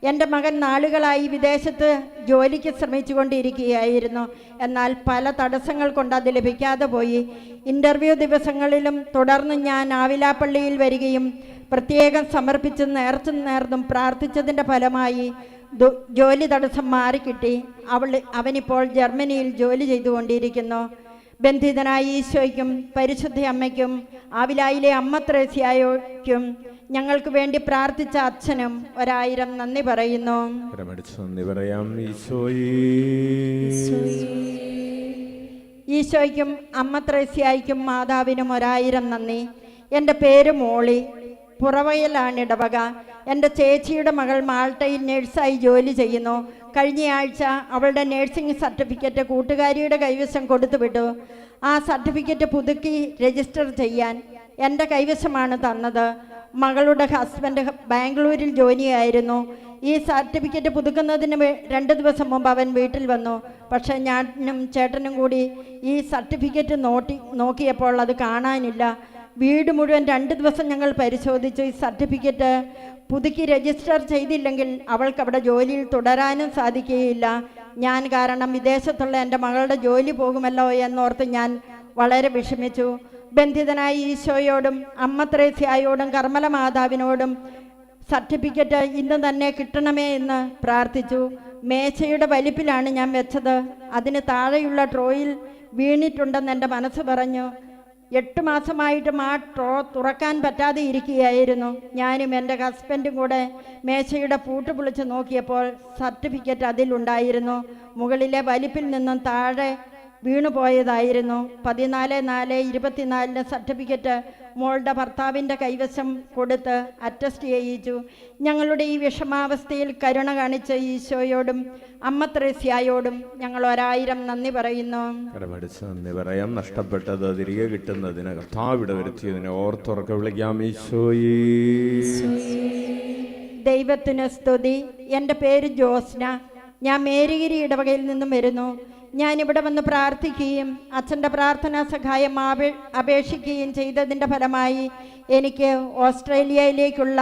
എൻ്റെ മകൻ നാളുകളായി വിദേശത്ത് ജോലിക്ക് ശ്രമിച്ചുകൊണ്ടിരിക്കുകയായിരുന്നു. എന്നാൽ പല തടസ്സങ്ങൾ കൊണ്ട് അത് ലഭിക്കാതെ പോയി. ഇൻ്റർവ്യൂ ദിവസങ്ങളിലും തുടർന്ന് ഞാൻ ആവിലാപ്പള്ളിയിൽ വരികയും പ്രത്യേകം സമർപ്പിച്ച് നേർന്നും പ്രാർത്ഥിച്ചതിൻ്റെ ഫലമായി ജോലി തടസ്സം മാറിക്കിട്ടി. അവനിപ്പോൾ ജർമ്മനിയിൽ ജോലി ചെയ്തുകൊണ്ടിരിക്കുന്നു. ബന്ധിതനായ ഈശോയ്ക്കും പരിശുദ്ധ അമ്മയ്ക്കും ആവിലായിലെ അമ്മ ത്രേസ്യായ്ക്കും ഞങ്ങൾക്ക് വേണ്ടി പ്രാർത്ഥിച്ച അച്ഛനും 1000 നന്ദി പറയുന്നു. ഈശോയ്ക്കും അമ്മ ത്രേസ്യായ്ക്കും മാതാവിനും 1000 നന്ദി. എൻ്റെ പേര് മോളി. പുറവയലാണ് ഇടവക. എൻ്റെ ചേച്ചിയുടെ മകൾ മാൾട്ടയിൽ നഴ്സായി ജോലി ചെയ്യുന്നു. കഴിഞ്ഞയാഴ്ച അവളുടെ നഴ്സിംഗ് സർട്ടിഫിക്കറ്റ് കൂട്ടുകാരിയുടെ കൈവശം കൊടുത്തുവിട്ടു. ആ സർട്ടിഫിക്കറ്റ് പുതുക്കി രജിസ്റ്റർ ചെയ്യാൻ എൻ്റെ കൈവശമാണ് തന്നത്. മകളുടെ ഹസ്ബൻഡ് ബാംഗ്ലൂരിൽ ജോലിയായിരുന്നു. ഈ സർട്ടിഫിക്കറ്റ് പുതുക്കുന്നതിന് 2 ദിവസം മുമ്പ് അവൻ വീട്ടിൽ വന്നു. പക്ഷേ ഞാനും ചേട്ടനും കൂടി ഈ സർട്ടിഫിക്കറ്റ് നോക്കിയപ്പോൾ അത് കാണാനില്ല. വീട് മുഴുവൻ 2 ദിവസം ഞങ്ങൾ പരിശോധിച്ചു. ഈ സർട്ടിഫിക്കറ്റ് പുതുക്കി രജിസ്റ്റർ ചെയ്തില്ലെങ്കിൽ അവൾക്ക് അവിടെ ജോലിയിൽ തുടരാനും സാധിക്കുകയില്ല. ഞാൻ കാരണം വിദേശത്തുള്ള എൻ്റെ മകളുടെ ജോലി പോകുമല്ലോ എന്നോർത്ത് ഞാൻ വളരെ വിഷമിച്ചു. ബന്ധിതനായ ഈശോയോടും അമ്മ ത്രേസ്യായോടും കർമ്മല മാതാവിനോടും സർട്ടിഫിക്കറ്റ് ഇന്ന് തന്നെ കിട്ടണമേ എന്ന് പ്രാർത്ഥിച്ചു. മേശയുടെ വലിപ്പിലാണ് ഞാൻ വെച്ചത്. അതിന് താഴെയുള്ള ട്രോയിൽ വീണിട്ടുണ്ടെന്ന് എൻ്റെ മനസ്സ് പറഞ്ഞു. 8 മാസമായിട്ടും ആ ട്രോ തുറക്കാൻ പറ്റാതെ ഇരിക്കുകയായിരുന്നു. ഞാനും എൻ്റെ ഹസ്ബൻഡും കൂടെ മേശയുടെ പൂട്ട് പൊളിച്ച് നോക്കിയപ്പോൾ സർട്ടിഫിക്കറ്റ് അതിലുണ്ടായിരുന്നു. മുകളിലെ വലിപ്പിൽ നിന്നും താഴെ വീണുപോയതായിരുന്നു. 14/4/24 സർട്ടിഫിക്കറ്റ് മോളുടെ ഭർത്താവിൻ്റെ കൈവശം കൊടുത്ത് അറ്റസ്റ്റ് ചെയ്യിച്ചു. ഞങ്ങളുടെ ഈ വിഷമാവസ്ഥയിൽ കരുണ കാണിച്ച ഈശോയോടും അമ്മ ത്രേസ്യായോടും ഞങ്ങൾ 1000 നന്ദി പറയുന്നു. നന്ദി പറയാം. നഷ്ടപ്പെട്ടത് തിരികെ കിട്ടുന്നതിന് കർത്താവിടെ വരുത്തിയതിനെ ഓർത്തുറക്കെ വിളിക്കാം. ഈശോയേ. ദൈവത്തിന് സ്തുതി. എൻ്റെ പേര് ജോസ്ന. ഞാൻ മേരിഗിരി ഇടവകയിൽ നിന്നും വരുന്നു. ഞാനിവിടെ വന്ന് പ്രാർത്ഥിക്കുകയും അച്ഛൻ്റെ പ്രാർത്ഥനാ സഹായം അപേക്ഷിക്കുകയും ചെയ്തതിൻ്റെ ഫലമായി എനിക്ക് ഓസ്ട്രേലിയയിലേക്കുള്ള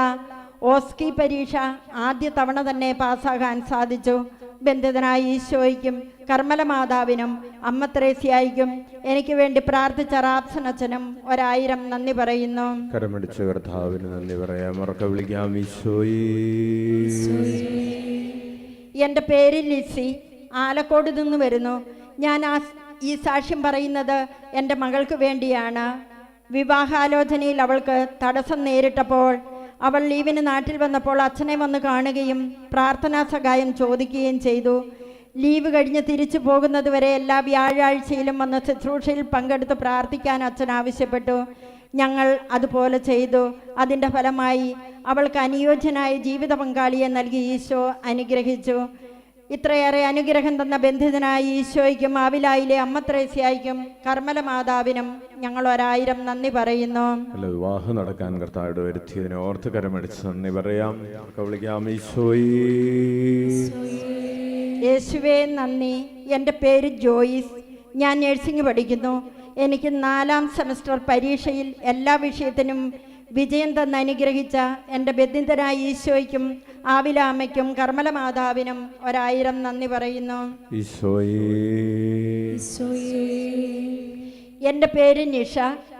ഓസ്കി പരീക്ഷ ആദ്യ തവണ തന്നെ പാസ്സാകാൻ സാധിച്ചു. ബന്ധിതനായ ഈശോയ്ക്കും കർമ്മല മാതാവിനും അമ്മ ത്രേസ്യായിക്കും എനിക്ക് വേണ്ടി പ്രാർത്ഥിച്ച റാപ്സനച്ഛനും 1000 നന്ദി പറയുന്നു. കരമടിച്ച കർത്താവിന് നന്ദി പറയാം. ഉറക്കെ വിളിക്കാം. ഈശോയേ. എൻ്റെ പേര് ലിസി. ആലക്കോട് നിന്ന് വരുന്നു. ഞാൻ ഈ സാക്ഷ്യം പറയുന്നത് എൻ്റെ മകൾക്ക് വേണ്ടിയാണ്. വിവാഹാലോചനയിൽ അവൾക്ക് തടസ്സം നേരിട്ടപ്പോൾ അവൾ ലീവിന് നാട്ടിൽ വന്നപ്പോൾ അച്ഛനെ വന്ന് കാണുകയും പ്രാർത്ഥനാ സഹായം ചോദിക്കുകയും ചെയ്തു. ലീവ് കഴിഞ്ഞ് തിരിച്ചു പോകുന്നതുവരെ എല്ലാ വ്യാഴാഴ്ചയിലും വന്ന് ശുശ്രൂഷയിൽ പങ്കെടുത്ത് പ്രാർത്ഥിക്കാൻ അച്ഛൻ ആവശ്യപ്പെട്ടു. ഞങ്ങൾ അതുപോലെ ചെയ്തു. അതിൻ്റെ ഫലമായി അവൾക്ക് അനുയോജ്യനായ ജീവിത പങ്കാളിയെ നൽകി ഈശോ അനുഗ്രഹിച്ചു. ഇത്രയേറെ അനുഗ്രഹം തന്ന ബന്ധിതനായ ഈശോയ്ക്കും ആവിലായിലെ അമ്മ ത്രേസ്യായിക്കും കർമ്മല മാതാവിനും ഞങ്ങൾ 1000 നന്ദി പറയുന്നു. വിവാഹം നടക്കാൻ കർത്താവിടെ വരുത്തിയതിനെ ഓർത്ത് കരമടിച്ച് നന്ദി പറയാം. വിളിക്കാം. ഈശോയേ. യേശുവേ നന്ദി. എൻ്റെ പേര് ജോയിസ്. ഞാൻ നഴ്സിംഗ് പഠിക്കുന്നു. എനിക്ക് 4ാം സെമസ്റ്റർ പരീക്ഷയിൽ എല്ലാ വിഷയത്തിനും വിജയം തന്ന് അനുഗ്രഹിച്ച എൻ്റെ ബന്ധിതനായ ഈശോയ്ക്കും ആവിലാമ്മയ്ക്കും കർമ്മല മാതാവിനും 1000 നന്ദി പറയുന്നു. എൻ്റെ പേര് നിഷ.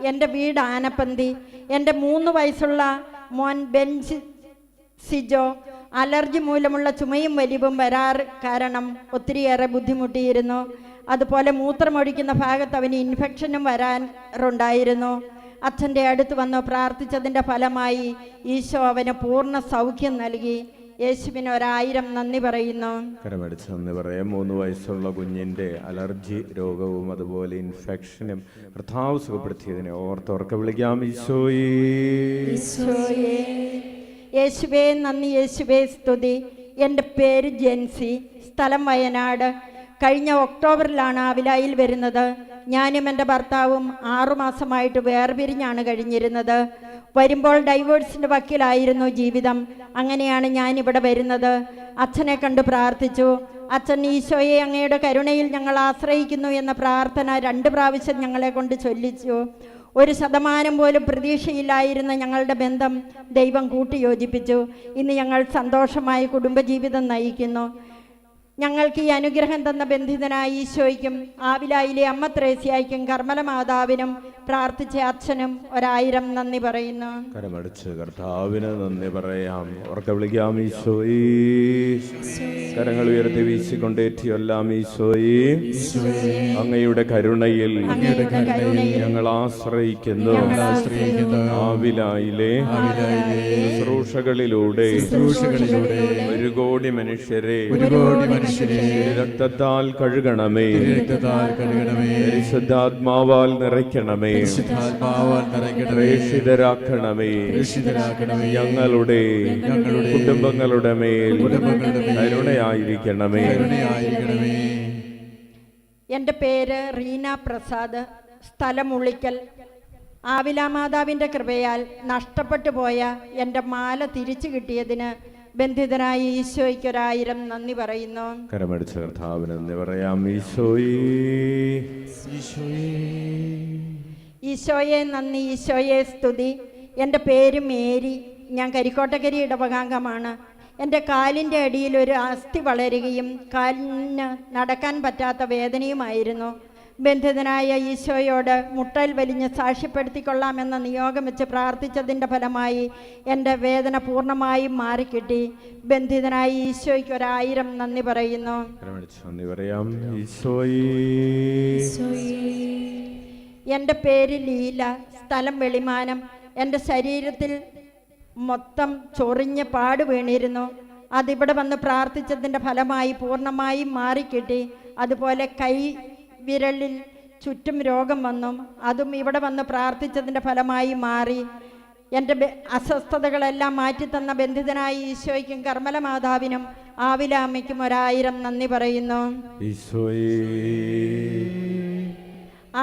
എൻ്റെ വീട് ആനപ്പന്തി. എൻ്റെ 3 വയസ്സുള്ള മോൻ ബെഞ്ച് സിജോ അലർജി മൂലമുള്ള ചുമയും വലിവും കാരണം ഒത്തിരിയേറെ ബുദ്ധിമുട്ടിയിരുന്നു. അതുപോലെ മൂത്രമൊഴിക്കുന്ന ഭാഗത്ത് അവന് ഇൻഫെക്ഷനും വരാറുണ്ടായിരുന്നു. അച്ഛൻ്റെ അടുത്ത് വന്ന് പ്രാർത്ഥിച്ചതിൻ്റെ ഫലമായി ഈശോ അവന് പൂർണ്ണ സൗഖ്യം നൽകി. യേശുവിന് 1000 നന്ദി പറയുന്നു. കരമടിച്ച് നന്ദി പറയാം. 3 വയസ്സുള്ള കുഞ്ഞിൻ്റെ അലർജി രോഗവും അതുപോലെ ഇൻഫെക്ഷനും കർത്താവ് സുഖപ്പെടുത്തിയതിനെ ഓർത്തോർക്കെ വിളിക്കാം. ഈശോയേ യേശുവേ നന്ദി, യേശുവേ സ്തുതി. എൻ്റെ പേര് ജെൻസി, സ്ഥലം വയനാട്. കഴിഞ്ഞ ഒക്ടോബറിലാണ് ആവിലായിൽ വരുന്നത്. ഞാനും എൻ്റെ ഭർത്താവും 6 മാസമായിട്ട് വേർപിരിഞ്ഞാണ് കഴിഞ്ഞിരുന്നത്. വരുമ്പോൾ ഡൈവേഴ്സിൻ്റെ വക്കിലായിരുന്നു ജീവിതം. അങ്ങനെയാണ് ഞാനിവിടെ വരുന്നത്. അച്ഛനെ കണ്ട് പ്രാർത്ഥിച്ചു. അച്ഛൻ ഈശോയെ അങ്ങയുടെ കരുണയിൽ ഞങ്ങൾ ആശ്രയിക്കുന്നു എന്ന പ്രാർത്ഥന 2 പ്രാവശ്യം ഞങ്ങളെ കൊണ്ട് ചൊല്ലിച്ചു. 1% പോലും പ്രതീക്ഷയില്ലായിരുന്ന ഞങ്ങളുടെ ബന്ധം ദൈവം കൂട്ടിയോജിപ്പിച്ചു. ഇന്ന് ഞങ്ങൾ സന്തോഷമായ കുടുംബജീവിതം നയിക്കുന്നു. ഞങ്ങൾക്ക് ഈ അനുഗ്രഹം തന്ന ബന്ധിതനായ ഈശോയ്ക്കും ആവിലായിലെ അമ്മ ത്രേസ്യായ്ക്കും കർമ്മല മാതാവിനും പ്രാർത്ഥിച്ച അച്ഛനും 1000 നന്ദി പറയുന്നു. കരമടിച്ച് കർത്താവിന് നന്ദി പറയാം. ഉറക്കെ വിളിക്കാം. ഈശോയേ കരങ്ങൾ ഉയർത്തി വീശിക്കൊണ്ടേറ്റിയെല്ലാം ഈശോയേ അങ്ങയുടെ കരുണയിൽ ഞങ്ങൾ ആശ്രയിക്കുന്നു. ആവിലായിലെ ശുശ്രൂഷകളിലൂടെ 1 കോടി മനുഷ്യരെ രക്തത്താൽ കഴുകണമേ, പരിശുദ്ധാത്മാവാൽ നിറയ്ക്കണമേ, പ്രേഷിതരാക്കണമേ. ഞങ്ങളുടെ കുടുംബങ്ങളുടെ മേൽ കരുണയായിരിക്കണമേ. എൻ്റെ പേര് റീന പ്രസാദ്, സ്ഥലം ഉളിക്കൽ. ആവില മാതാവിൻ്റെ കൃപയാൽ നഷ്ടപ്പെട്ടു പോയ എൻ്റെ മാല തിരിച്ചു കിട്ടിയതിന് ബന്ധിതനായ ഈശോയ്ക്ക് 1000 നന്ദി പറയുന്നു. കരമടിച്ച കർത്താവിന് നന്ദി പറയാം. ഈശോയെ നന്ദി, ഈശോയെ സ്തുതി. എൻ്റെ പേര് മേരി. ഞാൻ കരിക്കോട്ടക്കരി ഇടവകാംഗമാണ്. എൻ്റെ കാലിൻ്റെ അടിയിൽ ഒരു അസ്ഥി വളരുകയും കാലിന് നടക്കാൻ പറ്റാത്ത വേദനയുമായിരുന്നു. ബന്ധിതനായ ഈശോയോട് മുട്ടൽ വലിഞ്ഞ് സാക്ഷ്യപ്പെടുത്തിക്കൊള്ളാമെന്ന നിയോഗം വെച്ച് പ്രാർത്ഥിച്ചതിൻ്റെ ഫലമായി എൻ്റെ വേദന പൂർണ്ണമായും മാറിക്കിട്ടി. ബന്ധിതനായ ഈശോയ്ക്ക് 1000 നന്ദി പറയുന്നു. എൻ്റെ പേര് ലീല, സ്ഥലം വെളിമാനം. എൻ്റെ ശരീരത്തിൽ മൊത്തം ചൊറിഞ്ഞ് പാട് വീണിരുന്നു. അതിവിടെ വന്ന് പ്രാർത്ഥിച്ചതിൻ്റെ ഫലമായി പൂർണ്ണമായും മാറിക്കിട്ടി. അതുപോലെ കൈ വിരലിൽ ചുറ്റും രോഗം വന്നു. അതും ഇവിടെ വന്ന് പ്രാർത്ഥിച്ചതിൻ്റെ ഫലമായി മാറി. എൻ്റെ അസ്വസ്ഥതകളെല്ലാം മാറ്റിത്തന്ന ബന്ധിതനായ ഈശോയ്ക്കും കർമ്മല മാതാവിനും ആവിലാമ്മയ്ക്കും 1000 നന്ദി പറയുന്നു.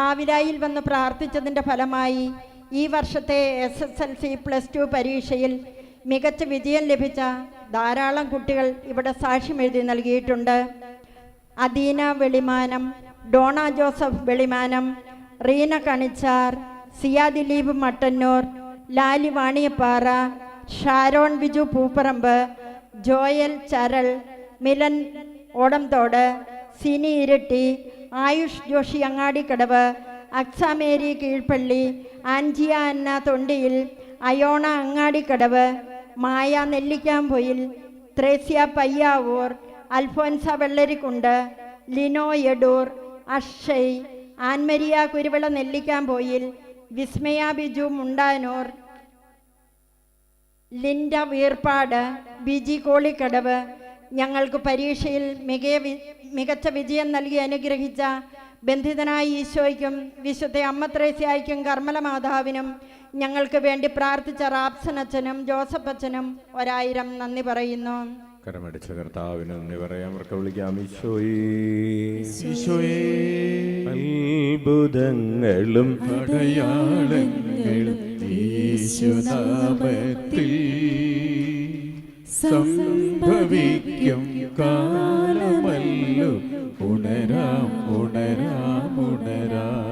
ആവിലായിൽ വന്ന് പ്രാർത്ഥിച്ചതിൻ്റെ ഫലമായി ഈ വർഷത്തെ SSLC +2 പരീക്ഷയിൽ മികച്ച വിജയം ലഭിച്ച ധാരാളം കുട്ടികൾ ഇവിടെ സാക്ഷ്യം എഴുതി നൽകിയിട്ടുണ്ട്. അദീന വെളിമാനം, ഡോണ ജോസഫ് വെളിമാനം, റീന കണിച്ചാർ, സിയ ദിലീപ് മട്ടന്നൂർ, ലാലി വാണിയപ്പാറ, ഷാരോൺ ബിജു പൂപ്പറമ്പ്, ജോയൽ ചരൾ, മിലൻ ഓടംതോട്, സിനി ഇരട്ടി, ആയുഷ് ജോഷി അങ്ങാടിക്കടവ്, അക്സാമേരി കീഴ്പള്ളി, ആൻജിയ അന്ന തൊണ്ടിയിൽ, അയോണ അങ്ങാടിക്കടവ്, മായ നെല്ലിക്കാംപൊയിൽ, ത്രേസ്യ പയ്യാവൂർ, അൽഫോൻസ വെള്ളരിക്കുണ്ട്, ലിനോ എഡൂർ, അക്ഷയ്, ആൻമരിയ കുരുവിള നെല്ലിക്കാംപൊയിൽ, വിസ്മയ ബിജു മുണ്ടാനൂർ, ലിൻഡ വീർപ്പാട്, ബിജി കോളിക്കടവ്. ഞങ്ങൾക്ക് പരീക്ഷയിൽ മികച്ച വിജയം നൽകി അനുഗ്രഹിച്ച ബന്ധിതനായ ഈശോയ്ക്കും വിശുദ്ധ അമ്മ ത്രേസ്യായ്ക്കും കർമ്മല മാതാവിനും ഞങ്ങൾക്ക് വേണ്ടി പ്രാർത്ഥിച്ച റാപ്സനച്ഛനും ജോസഫ് അച്ഛനും 1000 നന്ദി പറയുന്നു. കരമടിച്ച കർത്താവിന് നന്ദി പറയാം. വിളിക്കാം. അത്ഭുതങ്ങളും അടയാളങ്ങളും യേശുനാമത്തിൽ സംഭവിക്കും കാലമല്ലോ. ഉണരാം ഉണരാം ഉണരാം.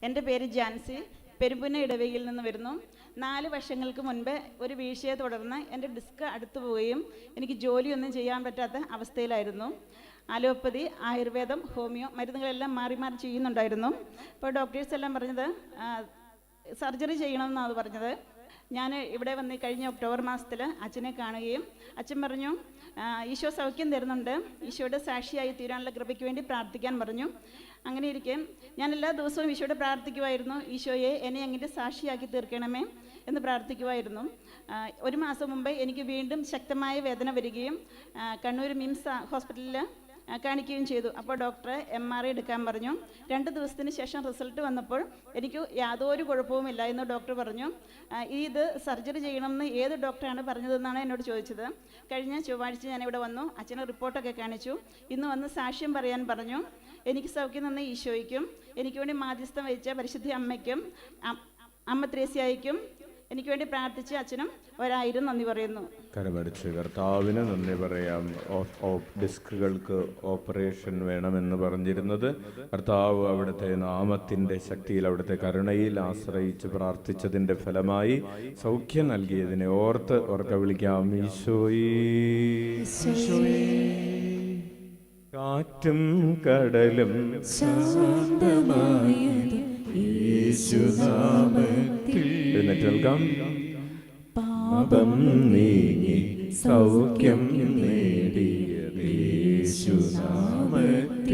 എൻ്റെ പേര് ജാൻസി, പെരുമ്പുന്ന ഇടവകയിൽ നിന്ന് വരുന്നു. 4 വർഷങ്ങൾക്ക് മുൻപ് ഒരു വീഴ്ചയെ തുടർന്ന് എൻ്റെ ഡിസ്ക് അടുത്തു പോവുകയും എനിക്ക് ജോലിയൊന്നും ചെയ്യാൻ പറ്റാത്ത അവസ്ഥയിലായിരുന്നു. അലോപ്പതി, ആയുർവേദം, ഹോമിയോ മരുന്നുകളെല്ലാം മാറി മാറി ചെയ്യുന്നുണ്ടായിരുന്നു. അപ്പോൾ ഡോക്ടേഴ്സ് എല്ലാം പറഞ്ഞത് സർജറി ചെയ്യണമെന്നാണ് പറഞ്ഞത്. ഞാൻ ഇവിടെ വന്ന് കഴിഞ്ഞ ഒക്ടോബർ മാസത്തിൽ അച്ഛനെ കാണുകയും അച്ഛൻ പറഞ്ഞു, ഈശോ സൗഖ്യം തരുന്നുണ്ട്, ഈശോയുടെ സാക്ഷിയായി തീരാനുള്ള കൃപയ്ക്ക് വേണ്ടി പ്രാർത്ഥിക്കാൻ പറഞ്ഞു. അങ്ങനെ ഇരിക്കെ ഞാൻ എല്ലാ ദിവസവും ഈശോയോട് പ്രാർത്ഥിക്കുമായിരുന്നു, ഈശോയെ എന്നെ അങ്ങനെ സാക്ഷിയാക്കി തീർക്കണമേ എന്ന് പ്രാർത്ഥിക്കുമായിരുന്നു. 1 മാസം മുമ്പ് എനിക്ക് വീണ്ടും ശക്തമായ വേദന വരികയും കണ്ണൂർ മിംസ് ഹോസ്പിറ്റലിൽ കാണിക്കുകയും ചെയ്തു. അപ്പോൾ ഡോക്ടർ MRI എടുക്കാൻ പറഞ്ഞു. 2 ദിവസത്തിന് ശേഷം റിസൾട്ട് വന്നപ്പോൾ എനിക്ക് യാതൊരു കുഴപ്പവുമില്ല എന്ന് ഡോക്ടർ പറഞ്ഞു. ഇത് സർജറി ചെയ്യണമെന്ന് ഏത് ഡോക്ടറാണ് പറഞ്ഞതെന്നാണ് എന്നോട് ചോദിച്ചത്. കഴിഞ്ഞ ചൊവ്വാഴ്ച ഞാനിവിടെ വന്നു, അച്ഛന് റിപ്പോർട്ടൊക്കെ കാണിച്ചു. ഇന്ന് വന്ന് സാക്ഷ്യം പറയാൻ പറഞ്ഞു. എനിക്ക് സൗഖ്യം തന്ന ഈശോയ്ക്കും എനിക്ക് വേണ്ടി മാധ്യസ്ഥം വഹിച്ച പരിശുദ്ധ അമ്മയ്ക്കും അമ്മ ത്രേസ്യായിക്കും എനിക്ക് വേണ്ടി പ്രാർത്ഥിച്ച അച്ഛനും 1000 നന്ദി പറയുന്നു. കരമടിച്ച് കർത്താവിന് നന്ദി പറയാം. ഡിസ്കുകൾക്ക് ഓപ്പറേഷൻ വേണമെന്ന് പറഞ്ഞിരുന്നത് കർത്താവ് അവിടുത്തെ നാമത്തിൻ്റെ ശക്തിയിൽ, അവിടുത്തെ കരുണയിൽ ആശ്രയിച്ച് പ്രാർത്ഥിച്ചതിൻ്റെ ഫലമായി സൗഖ്യം നൽകിയതിനെ ഓർക്ക വിളിക്കാം. ഈശോയേ. കാറ്റും കടലും ശാന്തമായത് യേശുനാമത്തിൽ. കേൾക്കാം. പാപം നീങ്ങി സൗഖ്യം നേടിയ യേശുനാമത്തിൽ.